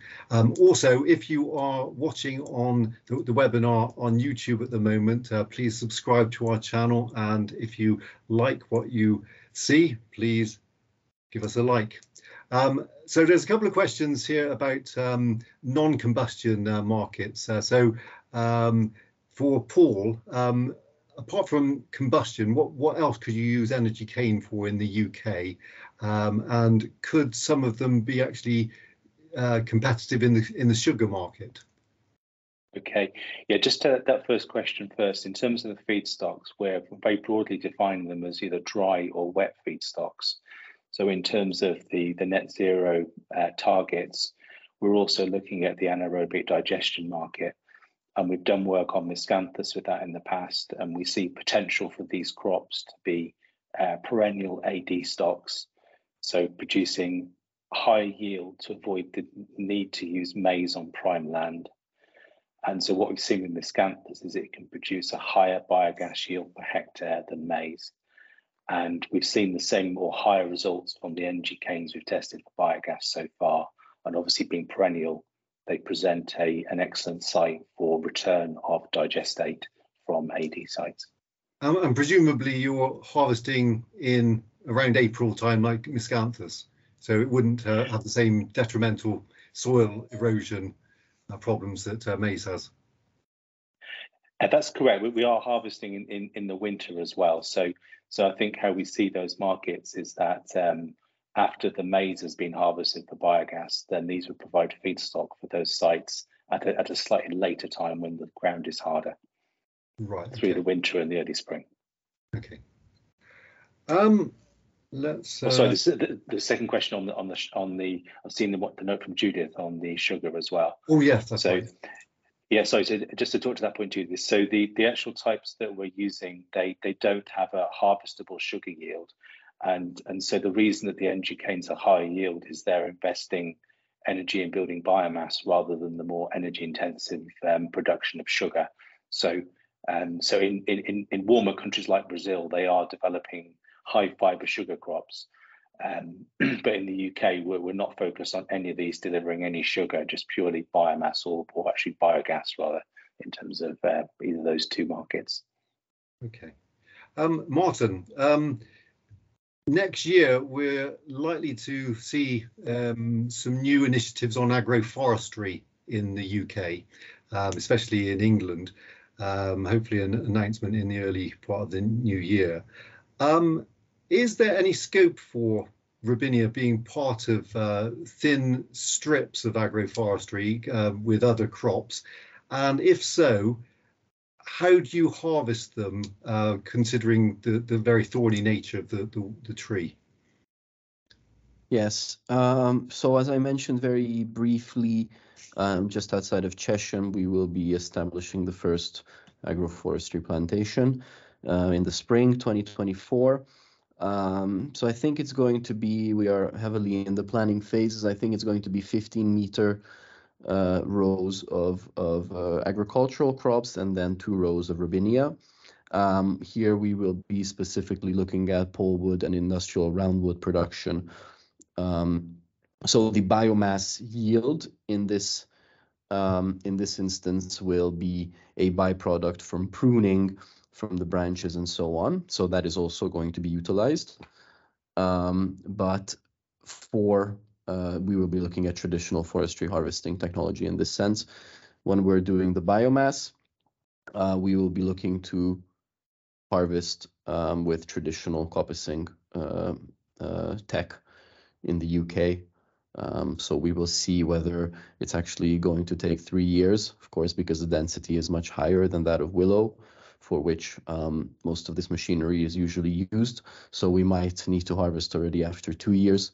[SPEAKER 1] Also, if you are watching on the webinar on YouTube at the moment, please subscribe to our channel, and if you like what you see, please give us a like. So there's a couple of questions here about non-combustion markets. For Paul, apart from combustion, what else could you use energy cane for in the UK? And could some of them be actually competitive in the sugar market?
[SPEAKER 3] Okay, yeah, just that first question first. In terms of the feedstocks, we're very broadly defining them as either dry or wet feedstocks. So in terms of the net zero targets, we're also looking at the anaerobic digestion market. And we've done work on Miscanthus with that in the past, and we see potential for these crops to be perennial AD stocks, so producing high yield to avoid the need to use maize on prime land. And so what we've seen with Miscanthus is it can produce a higher biogas yield per hectare than maize. And we've seen the same or higher results from the energy canes we've tested for biogas so far. And obviously being perennial, they present an excellent site for or return of digestate from AD sites.
[SPEAKER 1] And presumably you're harvesting in around April time like Miscanthus, so it wouldn't have the same detrimental soil erosion problems that maize has.
[SPEAKER 3] That's correct. We are harvesting in the winter as well. So I think how we see those markets is that after the maize has been harvested for biogas, then these would provide feedstock for those sites at a slightly later time when the ground is harder.
[SPEAKER 1] Right.
[SPEAKER 3] Through the winter and the early spring.
[SPEAKER 1] Okay. Let's.
[SPEAKER 3] Sorry, the second question on the I've seen the note from Judith on the sugar as well.
[SPEAKER 1] Oh yes, that's right.
[SPEAKER 3] Yeah, so just to talk to that point, Judith. So the actual types that we're using, they don't have a harvestable sugar yield, and so the reason that the energy canes are higher yield is they're investing energy in building biomass rather than the more energy intensive production of sugar. So in warmer countries like Brazil, they are developing high fiber sugar crops. But in the UK, we're not focused on any of these delivering any sugar, just purely biomass or actually biogas rather, in terms of either of those two markets.
[SPEAKER 1] Okay. Márton, next year we're likely to see some new initiatives on agroforestry in the UK, especially in England. Hopefully an announcement in the early part of the new year. Is there any scope for Robinia being part of thin strips of agroforestry with other crops? And if so, how do you harvest them, considering the very thorny nature of the tree?
[SPEAKER 2] Yes. So as I mentioned very briefly, just outside of Chesham, we will be establishing the first agroforestry plantation in the spring 2024. So I think it's going to be, we are heavily in the planning phases. I think it's going to be 15-meter rows of agricultural crops and then 2 rows of Robinia. Here we will be specifically looking at polewood and industrial roundwood production. So the biomass yield in this instance will be a byproduct from pruning from the branches and so on. So that is also going to be utilized. But we will be looking at traditional forestry harvesting technology in this sense. When we're doing the biomass, we will be looking to harvest with traditional coppicing tech in the UK. So we will see whether it's actually going to take 3 years, of course, because the density is much higher than that of willow, for which most of this machinery is usually used. So we might need to harvest already after 2 years.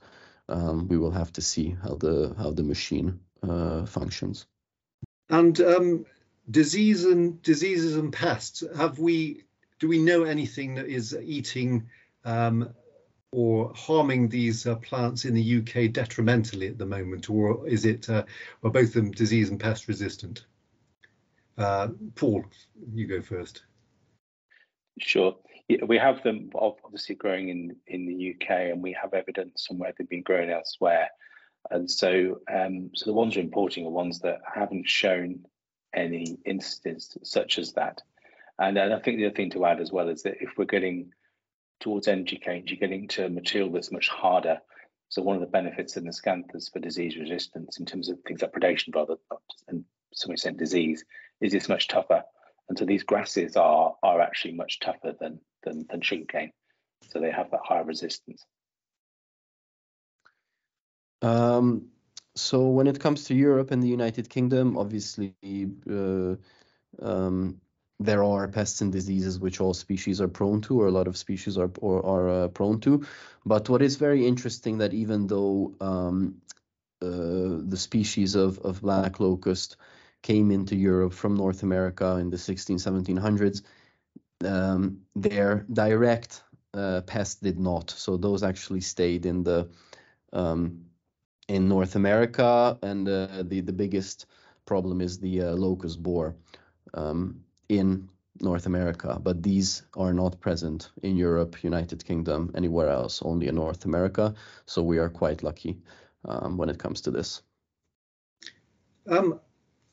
[SPEAKER 2] We will have to see how the machine functions.
[SPEAKER 1] And diseases and pests. Do we know anything that is eating or harming these plants in the UK detrimentally at the moment, or is it are both of them disease and pest resistant? Paul, you go first.
[SPEAKER 3] Sure. Yeah, we have them obviously growing in the UK, and we have evidence on where they've been grown elsewhere. And so the ones we're importing are ones that haven't shown any instances such as that. And I think the other thing to add as well is that if we're getting towards energy canes, you're getting to a material that's much harder. So one of the benefits of Miscanthus for disease resistance in terms of things like predation rather and to some extent disease is it's much tougher. And so these grasses are actually much tougher than sugarcane. So they have that higher resistance.
[SPEAKER 2] So when it comes to Europe and the United Kingdom, obviously there are pests and diseases which all species are prone to, or a lot of species are prone to. But what is very interesting that even though the species of Black Locust came into Europe from North America in the 1700s, their direct pest did not. So those actually stayed in North America, and the biggest problem is the locust borer in North America, but these are not present in Europe, United Kingdom, anywhere else, only in North America. So we are quite lucky when it comes to this.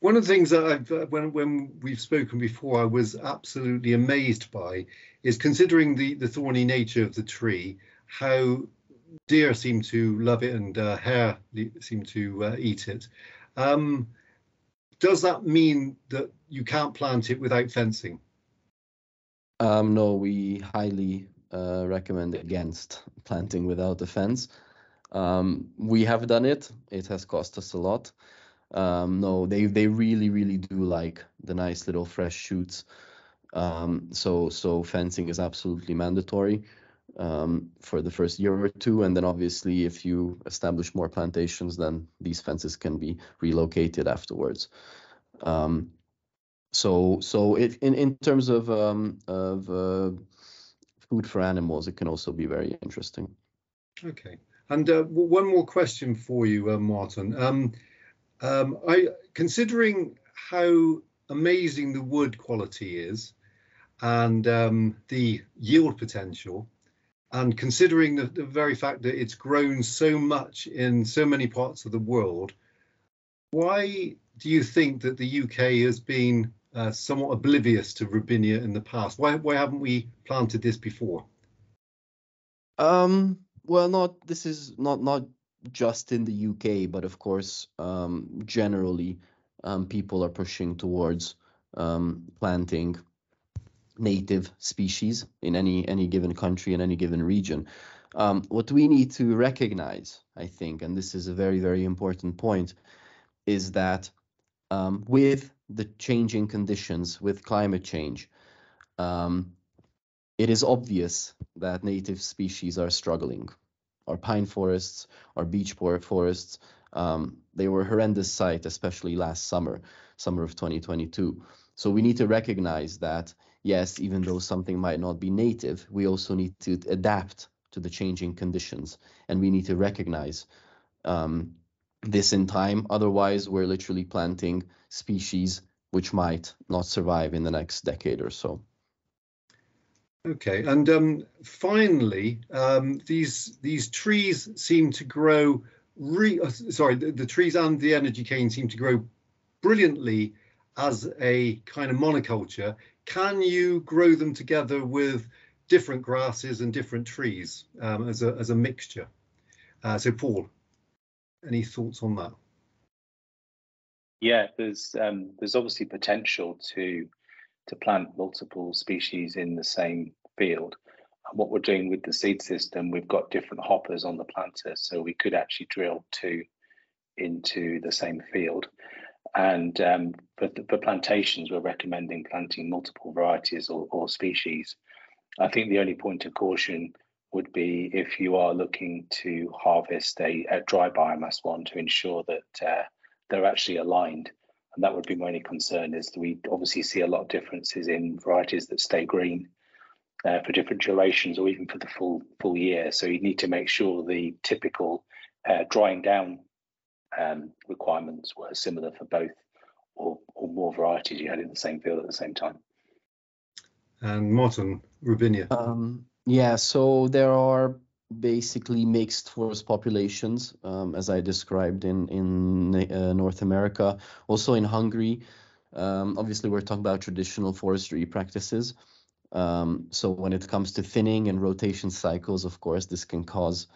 [SPEAKER 1] One of the things that when we've spoken before, I was absolutely amazed by is considering the thorny nature of the tree, how deer seem to love it and hare seem to eat it. Does that mean that you can't plant it without fencing?
[SPEAKER 2] No, we highly recommend against planting without a fence. We have done it. It has cost us a lot. No, they really do like the nice little fresh shoots. So fencing is absolutely mandatory for the first year or two, and then obviously if you establish more plantations, then these fences can be relocated afterwards. So in terms of food for animals, it can also be very interesting.
[SPEAKER 1] Okay, and one more question for you, Márton. Considering how amazing the wood quality is and the yield potential, and considering the very fact that it's grown so much in so many parts of the world, why do you think that the UK has been somewhat oblivious to Robinia in the past? Why haven't we planted this before?
[SPEAKER 2] Well, this is not just in the UK, but of course, generally, people are pushing towards planting native species in any given country, in any given region. What we need to recognize, I think, and this is a very important point, is that with the changing conditions, with climate change, it is obvious that native species are struggling. Our pine forests, our beech forests, they were a horrendous sight, especially last summer of 2022. So we need to recognize that, yes, even though something might not be native, we also need to adapt to the changing conditions, and we need to recognize this in time. Otherwise, we're literally planting species which might not survive in the next decade or so.
[SPEAKER 1] Okay, and finally, these trees seem to grow. The trees and the energy cane seem to grow brilliantly as a kind of monoculture. Can you grow them together with different grasses and different trees as a mixture? So, Paul, any thoughts on that?
[SPEAKER 3] Yeah, there's obviously potential to plant multiple species in the same field. And what we're doing with the seed system, we've got different hoppers on the planter, so we could actually drill two into the same field. And for plantations, we're recommending planting multiple varieties or species. I think the only point of caution would be if you are looking to harvest a dry biomass one, to ensure that they're actually aligned. And that would be my only concern, is that we obviously see a lot of differences in varieties that stay green for different durations or even for the full year. So you need to make sure the typical drying down requirements were similar for both or more varieties you had in the same field at the same time.
[SPEAKER 1] And Márton, Robinia.
[SPEAKER 2] Yeah, so there are basically mixed forest populations, as I described in North America, also in Hungary. Obviously, we're talking about traditional forestry practices. So when it comes to thinning and rotation cycles, of course, this can cause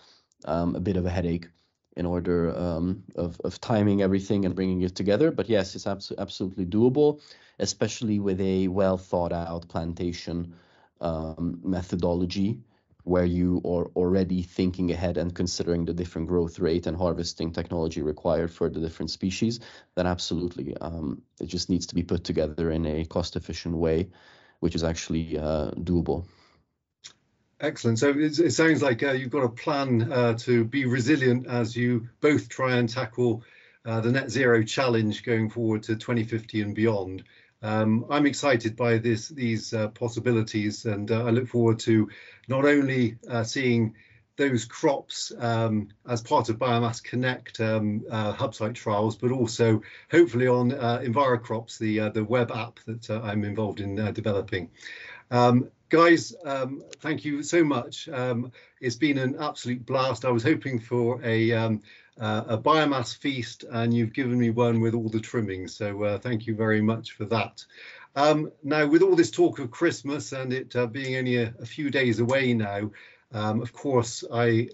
[SPEAKER 2] a bit of a headache in order of timing everything and bringing it together. But yes, it's absolutely doable, especially with a well thought out plantation methodology, where you are already thinking ahead and considering the different growth rate and harvesting technology required for the different species. Then absolutely, it just needs to be put together in a cost efficient way, which is actually doable.
[SPEAKER 1] Excellent. So it sounds like you've got a plan to be resilient as you both try and tackle the net zero challenge going forward to 2050 and beyond. I'm excited by these possibilities, and I look forward to not only seeing those crops as part of Biomass Connect hub site trials, but also hopefully on EnviroCrops, the web app that I'm involved in developing. Guys, thank you so much. It's been an absolute blast. I was hoping for a a biomass feast, and you've given me one with all the trimmings. So thank you very much for that. Now, with all this talk of Christmas and it being only a few days away now, of course, I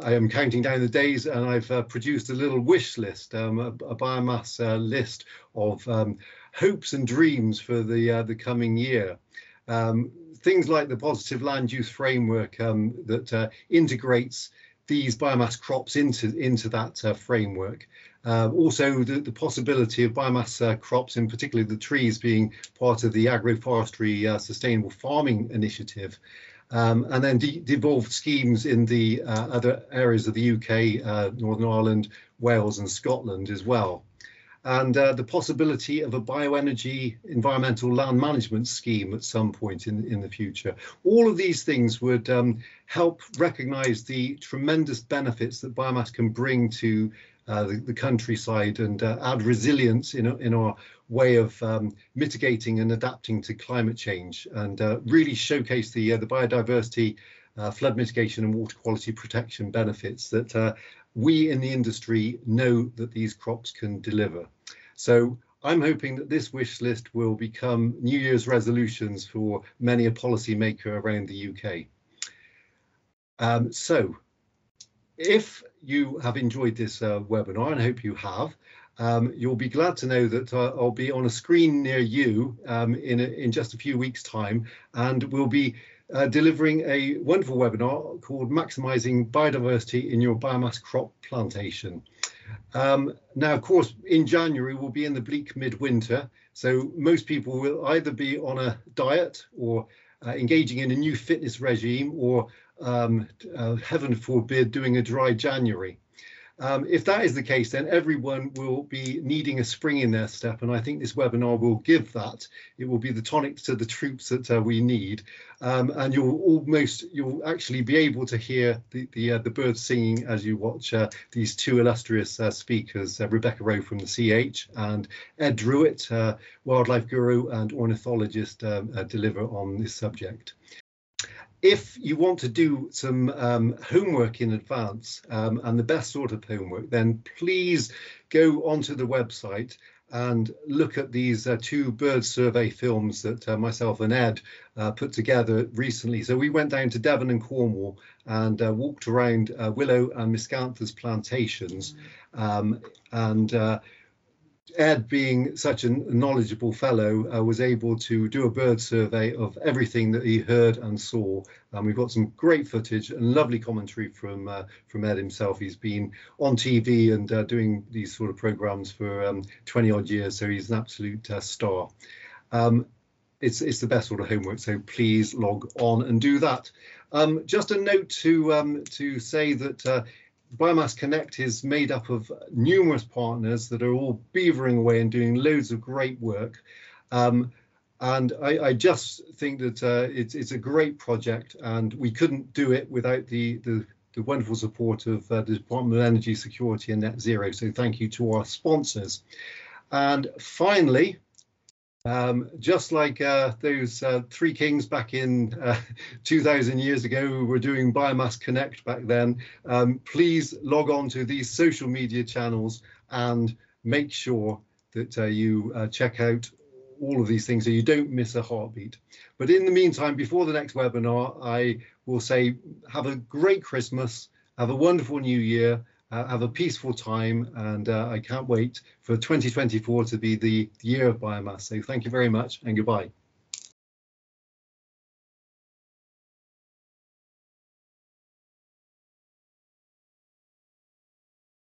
[SPEAKER 1] am counting down the days, and I've produced a little wish list, a biomass list of hopes and dreams for the coming year. Things like the positive land use framework that integrates these biomass crops into that framework. Also, the possibility of biomass crops, in particular the trees, being part of the agroforestry sustainable farming initiative. And then devolved schemes in the other areas of the UK, Northern Ireland, Wales and Scotland as well. And the possibility of a bioenergy environmental land management scheme at some point in the future. All of these things would help recognise the tremendous benefits that biomass can bring to the countryside and add resilience in our way of mitigating and adapting to climate change, and really showcase the biodiversity, flood mitigation and water quality protection benefits that we in the industry know that these crops can deliver. So I'm hoping that this wish list will become New Year's resolutions for many a policymaker around the UK. So if you have enjoyed this webinar, and I hope you have, you'll be glad to know that I'll be on a screen near you in just a few weeks' time, and we'll be delivering a wonderful webinar called Maximising Biodiversity in Your Biomass Crop Plantation. Now, of course, in January, we'll be in the bleak midwinter, so most people will either be on a diet or engaging in a new fitness regime, or heaven forbid, doing a dry January. If that is the case, then everyone will be needing a spring in their step, and I think this webinar will give that. It will be the tonic to the troops that we need, and you'll actually be able to hear the birds singing as you watch these two illustrious speakers, Rebecca Rowe from the CH and Ed Druitt, wildlife guru and ornithologist, deliver on this subject. If you want to do some homework in advance, and the best sort of homework, then please go onto the website and look at these two bird survey films that myself and Ed put together recently. So we went down to Devon and Cornwall and walked around Willow and Miscanthus plantations, and Ed, being such a knowledgeable fellow, was able to do a bird survey of everything that he heard and saw. We've got some great footage and lovely commentary from Ed himself. He's been on TV and doing these sort of programs for 20 odd years, so he's an absolute star. It's the best sort of homework, so please log on and do that. Just a note to say that Biomass Connect is made up of numerous partners that are all beavering away and doing loads of great work. And I just think that it's a great project, and we couldn't do it without the wonderful support of the Department of Energy Security and Net Zero. So thank you to our sponsors. And finally, just like those three kings back in 2000 years ago who were doing Biomass Connect back then, please log on to these social media channels and make sure that you check out all of these things so you don't miss a heartbeat. But in the meantime, before the next webinar, I will say have a great Christmas, have a wonderful new year, have a peaceful time, and I can't wait for 2024 to be the year of biomass. So thank you very much and goodbye.